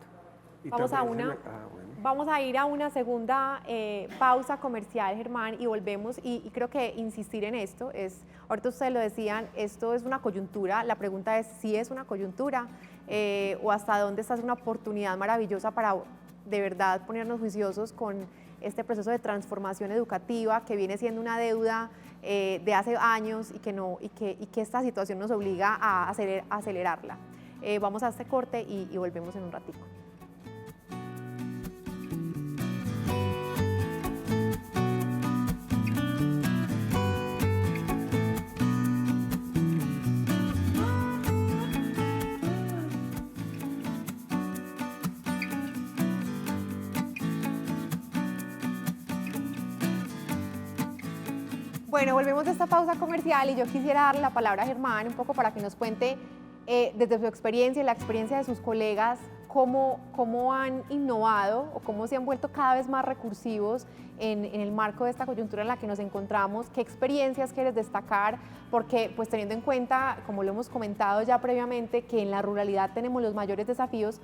Vamos a ir a una segunda pausa comercial, Germán, y volvemos, y creo que insistir en esto es, ahorita ustedes lo decían, esto es una coyuntura, la pregunta es si es una coyuntura o hasta dónde está una oportunidad maravillosa para de verdad ponernos juiciosos con este proceso de transformación educativa que viene siendo una deuda de hace años y que esta situación nos obliga a acelerarla. Vamos a este corte y volvemos en un ratico. Bueno, volvemos de esta pausa comercial y yo quisiera darle la palabra a Germán un poco para que nos cuente desde su experiencia y la experiencia de sus colegas cómo han innovado o cómo se han vuelto cada vez más recursivos en el marco de esta coyuntura en la que nos encontramos. ¿Qué experiencias quieres destacar? Porque pues teniendo en cuenta, como lo hemos comentado ya previamente, que en la ruralidad tenemos los mayores desafíos,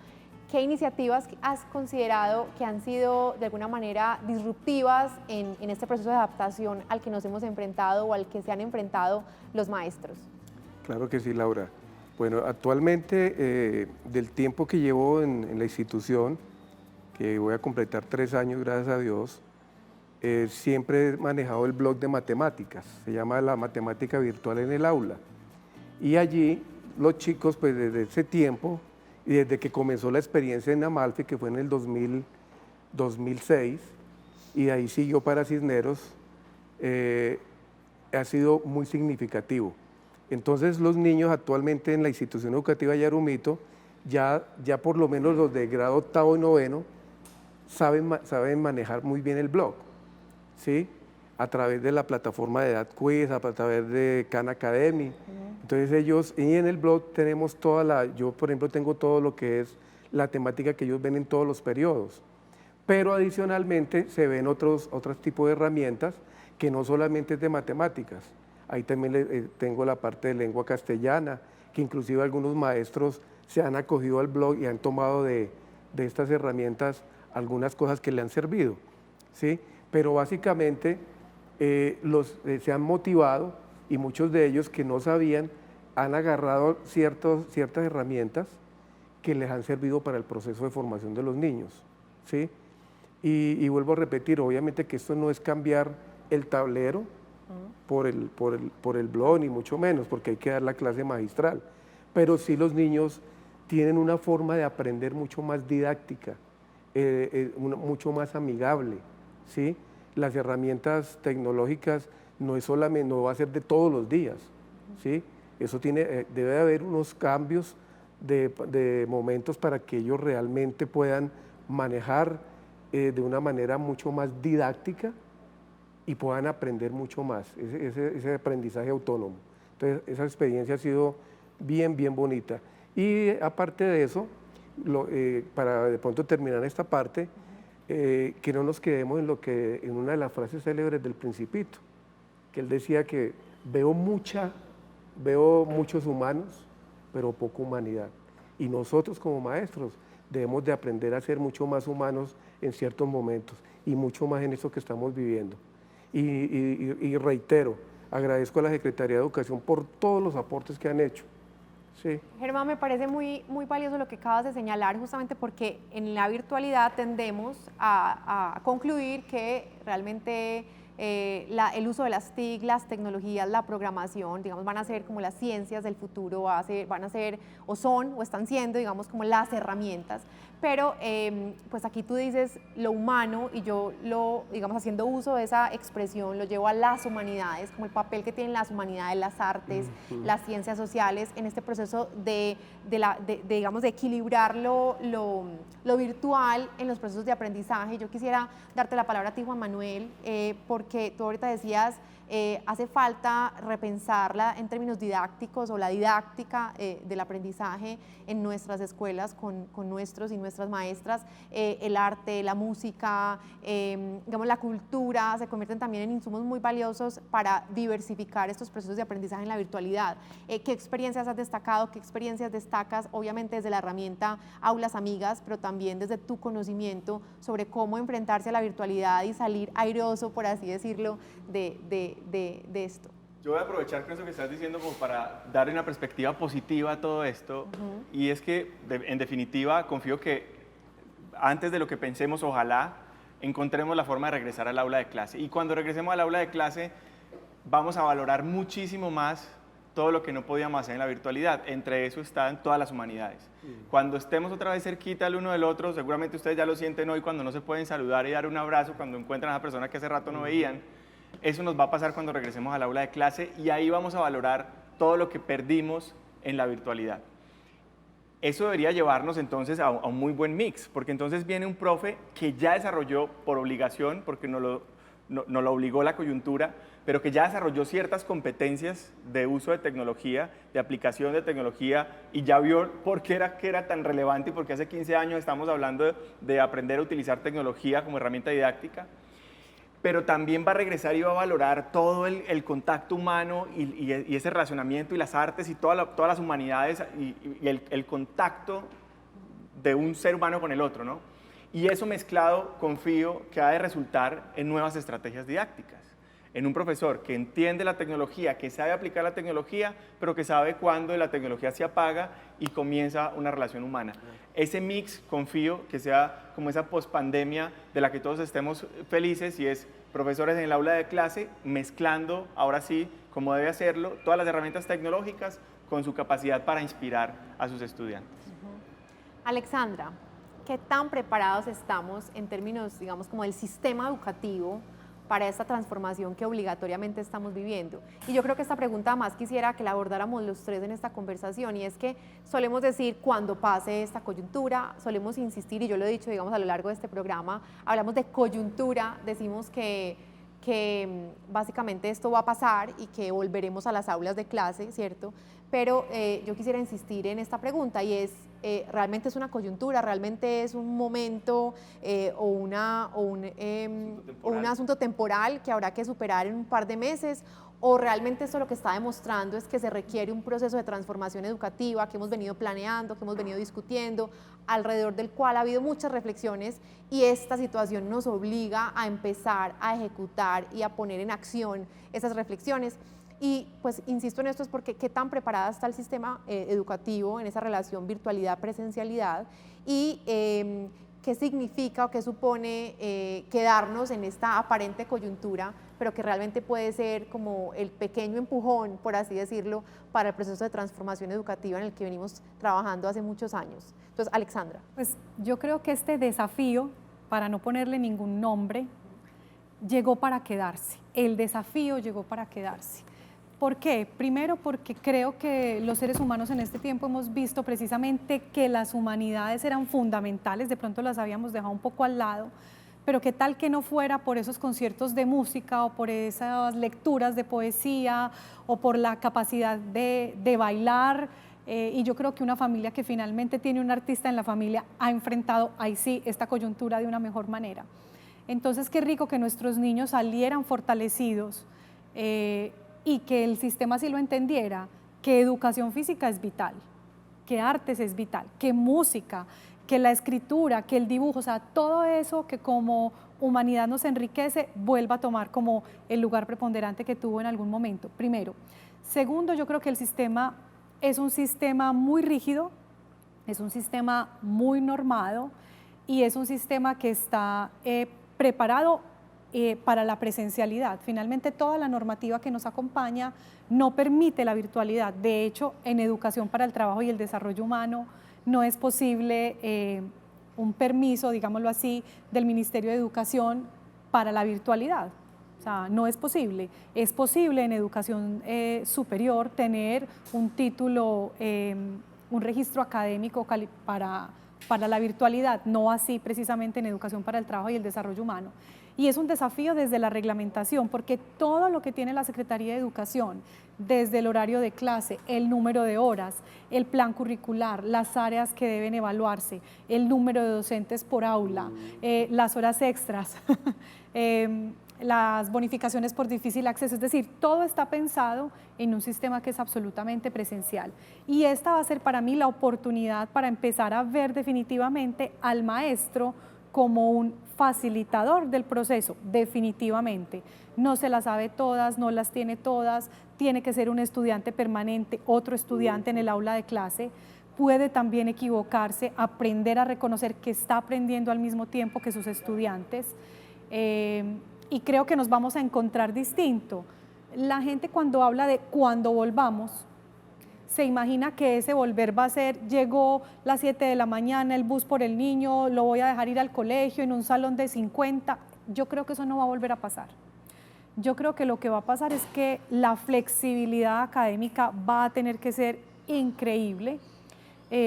¿qué iniciativas has considerado que han sido de alguna manera disruptivas en este proceso de adaptación al que nos hemos enfrentado o al que se han enfrentado los maestros? Claro que sí, Laura. Bueno, actualmente del tiempo que llevo en la institución, que voy a completar 3 años, gracias a Dios, siempre he manejado el blog de matemáticas, se llama La Matemática Virtual en el Aula. Y allí los chicos, pues desde ese tiempo, y desde que comenzó la experiencia en Amalfi, que fue en el 2006, y de ahí siguió para Cisneros, ha sido muy significativo. Entonces los niños actualmente en la institución educativa Yarumito, ya por lo menos los de grado octavo y noveno, saben manejar muy bien el blog, ¿sí? A través de la plataforma de EdadQuiz, a través de Khan Academy. Entonces ellos, y en el blog tenemos yo por ejemplo tengo todo lo que es la temática que ellos ven en todos los periodos. Pero adicionalmente se ven otros tipos de herramientas que no solamente es de matemáticas. Ahí también tengo la parte de lengua castellana, que inclusive algunos maestros se han acogido al blog y han tomado de estas herramientas algunas cosas que le han servido, ¿sí? Pero básicamente se han motivado y muchos de ellos que no sabían han agarrado ciertas herramientas que les han servido para el proceso de formación de los niños, ¿sí? Y vuelvo a repetir, obviamente que esto no es cambiar el tablero por el blog, ni mucho menos, porque hay que dar la clase magistral, pero sí los niños tienen una forma de aprender mucho más didáctica, mucho más amigable, ¿sí? Las herramientas tecnológicas no va a ser de todos los días, ¿sí? Eso debe haber unos cambios de momentos para que ellos realmente puedan manejar de una manera mucho más didáctica y puedan aprender mucho más, ese aprendizaje autónomo. Entonces, esa experiencia ha sido bien bonita. Y aparte de eso, para de pronto terminar esta parte, que no nos quedemos en una de las frases célebres del Principito, que él decía que veo muchos humanos, pero poca humanidad. Y nosotros como maestros debemos de aprender a ser mucho más humanos en ciertos momentos y mucho más en eso que estamos viviendo. Y reitero, agradezco a la Secretaría de Educación por todos los aportes que han hecho. Sí. Germán, me parece muy valioso lo que acabas de señalar, justamente porque en la virtualidad tendemos a concluir que realmente el uso de las TIC, las tecnologías, la programación, digamos, van a ser como las ciencias del futuro, van a ser o son o están siendo, digamos, como las herramientas. Pero pues aquí tú dices lo humano y yo digamos, haciendo uso de esa expresión, lo llevo a las humanidades, como el papel que tienen las humanidades, las artes, las ciencias sociales en este proceso digamos, de equilibrar lo virtual en los procesos de aprendizaje. Yo quisiera darte la palabra a ti, Juan Manuel, porque tú ahorita decías, hace falta repensarla en términos didácticos o la didáctica del aprendizaje en nuestras escuelas con nuestros y nuestras maestras. El arte, la música, digamos, la cultura se convierten también en insumos muy valiosos para diversificar estos procesos de aprendizaje en la virtualidad. ¿Qué experiencias has destacado? ¿Qué experiencias destacas? Obviamente desde la herramienta Aulas Amigas, pero también desde tu conocimiento sobre cómo enfrentarse a la virtualidad y salir airoso, por así decirlo, de esto. Yo voy a aprovechar con eso que estás diciendo como para darle una perspectiva positiva a todo esto, y es que en definitiva confío que antes de lo que pensemos, ojalá encontremos la forma de regresar al aula de clase, y cuando regresemos al aula de clase vamos a valorar muchísimo más todo lo que no podíamos hacer en la virtualidad. Entre eso están todas las humanidades. Cuando estemos otra vez cerquita el uno del otro, seguramente ustedes ya lo sienten hoy cuando no se pueden saludar y dar un abrazo, cuando encuentran a esa persona que hace rato no veían. Eso nos va a pasar cuando regresemos al aula de clase, y ahí vamos a valorar todo lo que perdimos en la virtualidad. Eso debería llevarnos entonces a un muy buen mix, porque entonces viene un profe que ya desarrolló por obligación, porque nos lo obligó la coyuntura, pero que ya desarrolló ciertas competencias de uso de tecnología, de aplicación de tecnología, y ya vio por qué era tan relevante y por qué hace 15 años estamos hablando de aprender a utilizar tecnología como herramienta didáctica. Pero también va a regresar y va a valorar todo el contacto humano y ese relacionamiento y las artes y todas las humanidades y el contacto de un ser humano con el otro, ¿no? Y eso mezclado, confío, que ha de resultar en nuevas estrategias didácticas, en un profesor que entiende la tecnología, que sabe aplicar la tecnología, pero que sabe cuándo la tecnología se apaga y comienza una relación humana. Ese mix, confío, que sea como esa pospandemia de la que todos estemos felices, y es profesores en el aula de clase mezclando, ahora sí, como debe hacerlo, todas las herramientas tecnológicas con su capacidad para inspirar a sus estudiantes. Alexandra, qué tan preparados estamos en términos, digamos, como del sistema educativo para esta transformación que obligatoriamente estamos viviendo. Y yo creo que esta pregunta más quisiera que la abordáramos los tres en esta conversación, y es que solemos decir cuando pase esta coyuntura, solemos insistir, y yo lo he dicho, digamos, a lo largo de este programa, hablamos de coyuntura, decimos que básicamente esto va a pasar y que volveremos a las aulas de clase, ¿cierto? Pero yo quisiera insistir en esta pregunta, y es, ¿realmente es una coyuntura, realmente es un momento o un asunto temporal que habrá que superar en un par de meses? ¿O realmente esto lo que está demostrando es que se requiere un proceso de transformación educativa que hemos venido planeando, que hemos venido discutiendo, alrededor del cual ha habido muchas reflexiones, y esta situación nos obliga a empezar a ejecutar y a poner en acción esas reflexiones? Y pues insisto en esto es porque qué tan preparada está el sistema educativo en esa relación virtualidad-presencialidad, y qué significa o qué supone quedarnos en esta aparente coyuntura, pero que realmente puede ser como el pequeño empujón, por así decirlo, para el proceso de transformación educativa en el que venimos trabajando hace muchos años. Entonces, Alexandra. Pues yo creo que este desafío, para no ponerle ningún nombre, llegó para quedarse. El desafío llegó para quedarse. ¿Por qué? Primero porque creo que los seres humanos en este tiempo hemos visto precisamente que las humanidades eran fundamentales, de pronto las habíamos dejado un poco al lado, pero qué tal que no fuera por esos conciertos de música o por esas lecturas de poesía o por la capacidad de bailar, y yo creo que una familia que finalmente tiene un artista en la familia ha enfrentado, ahí sí, esta coyuntura de una mejor manera. Entonces, qué rico que nuestros niños salieran fortalecidos, y que el sistema así lo entendiera, que educación física es vital, que artes es vital, que música, que la escritura, que el dibujo, o sea, todo eso que como humanidad nos enriquece, vuelva a tomar como el lugar preponderante que tuvo en algún momento, primero. Segundo, yo creo que el sistema es un sistema muy rígido, es un sistema muy normado, y es un sistema que está preparado para la presencialidad. Finalmente, toda la normativa que nos acompaña no permite la virtualidad. De hecho, en Educación para el Trabajo y el Desarrollo Humano no es posible un permiso, digámoslo así, del Ministerio de Educación para la virtualidad. O sea, no es posible. Es posible en educación superior tener un título, un registro académico para la virtualidad, no así precisamente en Educación para el Trabajo y el Desarrollo Humano. Y es un desafío desde la reglamentación, porque todo lo que tiene la Secretaría de Educación, desde el horario de clase, el número de horas, el plan curricular, las áreas que deben evaluarse, el número de docentes por aula, las horas extras, las bonificaciones por difícil acceso, es decir, todo está pensado en un sistema que es absolutamente presencial. Y esta va a ser para mí la oportunidad para empezar a ver definitivamente al maestro como un facilitador del proceso, definitivamente. No se las sabe todas, no las tiene todas, tiene que ser un estudiante permanente, otro estudiante en el aula de clase, puede también equivocarse, aprender a reconocer que está aprendiendo al mismo tiempo que sus estudiantes, y creo que nos vamos a encontrar distinto. La gente cuando habla de cuando volvamos, se imagina que ese volver va a ser, llegó las 7 de la mañana, el bus por el niño, lo voy a dejar ir al colegio en un salón de 50. Yo creo que eso no va a volver a pasar. Yo creo que lo que va a pasar es que la flexibilidad académica va a tener que ser increíble.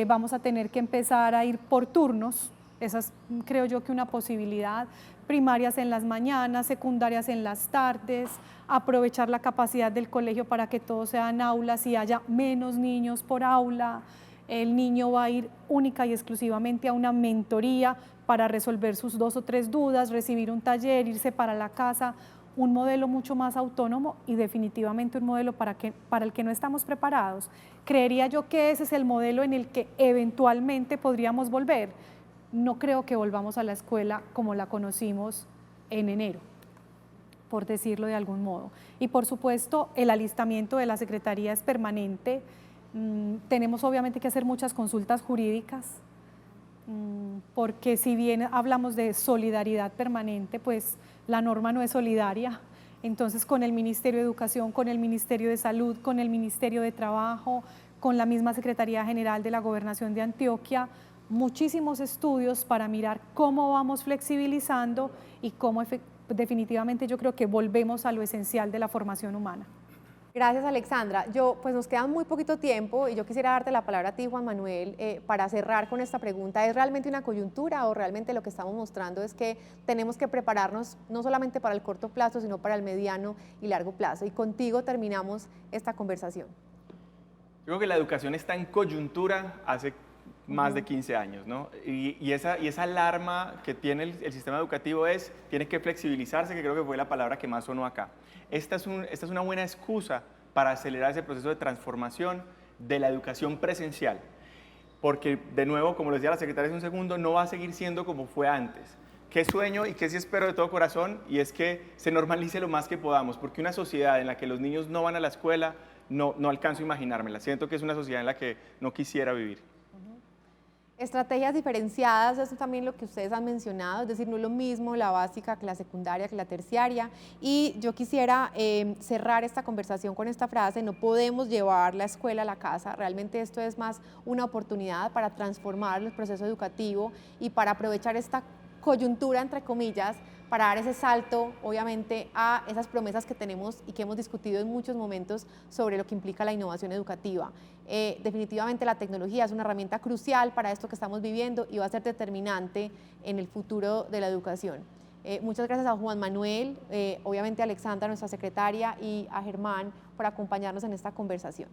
Vamos a tener que empezar a ir por turnos, esa es, creo yo, que una posibilidad. Primarias en las mañanas, secundarias en las tardes, aprovechar la capacidad del colegio para que todo sea en aulas y haya menos niños por aula. El niño va a ir única y exclusivamente a una mentoría para resolver sus 2 o 3 dudas, recibir un taller, irse para la casa, un modelo mucho más autónomo y definitivamente un modelo para el que no estamos preparados. Creería yo que ese es el modelo en el que eventualmente podríamos volver. No creo que volvamos a la escuela como la conocimos en enero, por decirlo de algún modo. Y por supuesto, el alistamiento de la Secretaría es permanente. Tenemos obviamente que hacer muchas consultas jurídicas, porque si bien hablamos de solidaridad permanente, pues la norma no es solidaria. Entonces, con el Ministerio de Educación, con el Ministerio de Salud, con el Ministerio de Trabajo, con la misma Secretaría General de la Gobernación de Antioquia, muchísimos estudios para mirar cómo vamos flexibilizando y cómo definitivamente yo creo que volvemos a lo esencial de la formación humana. Gracias, Alexandra. Pues nos queda muy poquito tiempo y yo quisiera darte la palabra a ti, Juan Manuel, para cerrar con esta pregunta. ¿Es realmente una coyuntura o realmente lo que estamos mostrando es que tenemos que prepararnos no solamente para el corto plazo, sino para el mediano y largo plazo? Y contigo terminamos esta conversación. Yo creo que la educación está en coyuntura hace más de 15 años, ¿no? Y esa alarma que tiene el sistema educativo tiene que flexibilizarse, que creo que fue la palabra que más sonó acá. Esta es una buena excusa para acelerar ese proceso de transformación de la educación presencial, porque de nuevo, como lo decía la secretaria hace un segundo, no va a seguir siendo como fue antes. ¿Qué sueño y qué sí espero de todo corazón? Y es que se normalice lo más que podamos, porque una sociedad en la que los niños no van a la escuela, no alcanzo a imaginármela. Siento que es una sociedad en la que no quisiera vivir. Estrategias diferenciadas, eso es también lo que ustedes han mencionado, es decir, no es lo mismo la básica que la secundaria, que la terciaria. Y yo quisiera cerrar esta conversación con esta frase: no podemos llevar la escuela a la casa. Realmente esto es más una oportunidad para transformar el proceso educativo y para aprovechar esta coyuntura, entre comillas, para dar ese salto, obviamente, a esas promesas que tenemos y que hemos discutido en muchos momentos sobre lo que implica la innovación educativa. Definitivamente la tecnología es una herramienta crucial para esto que estamos viviendo y va a ser determinante en el futuro de la educación. Muchas gracias a Juan Manuel, obviamente a Alexandra, nuestra secretaria, y a Germán por acompañarnos en esta conversación.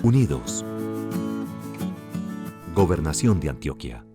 Unidos. Gobernación de Antioquia.